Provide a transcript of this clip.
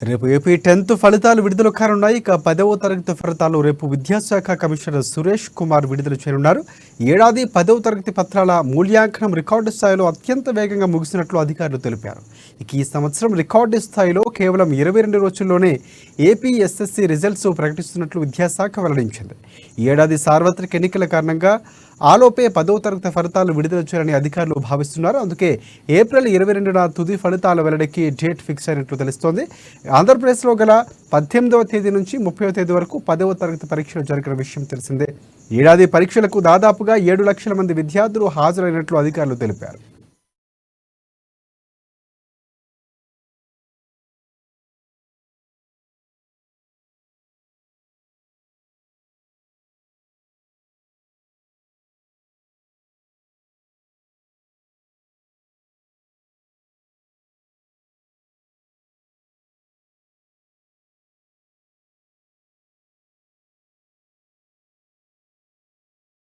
రేపు AP 10th ఫలితాలు విడుదల కానున్నాయి. ఇక 10వ తరగతి ఫలితాలు రేపు విద్యాశాఖ కమిషనర్ సురేష్ కుమార్ విడుదల చేయనున్నారు. ఏడాది 10వ తరగతి పత్రాల మూల్యాంకనం రికార్డు స్థాయిలో అత్యంత వేగంగా ముగిసినట్లు అధికారులు తెలిపారు. ఇక ఈ సంవత్సరం రికార్డు స్థాయిలో కేవలం 22 రోజుల్లోనే ఏపీ ఎస్ఎస్సి రిజల్ట్స్ ప్రకటిస్తున్నట్లు విద్యాశాఖ వెల్లడించింది. ఈ ఏడాది సార్వత్రిక ఎన్నికల కారణంగా ఆలోపే 10వ తరగతి ఫలితాలు విడుదల చేయాలని అధికారులు భావిస్తున్నారు. అందుకే ఏప్రిల్ 22న తుది ఫలితాల వెల్లడికి డేట్ ఫిక్స్ అయినట్లు తెలుస్తోంది. ఆంధ్రప్రదేశ్లో గల 18వ తేదీ నుంచి 30వ తేదీ వరకు 10వ తరగతి పరీక్షలు జరిగిన విషయం తెలిసిందే. ఏడాది పరీక్షలకు దాదాపుగా 7 లక్షల మంది విద్యార్థులు హాజరైనట్లు అధికారులు తెలిపారు.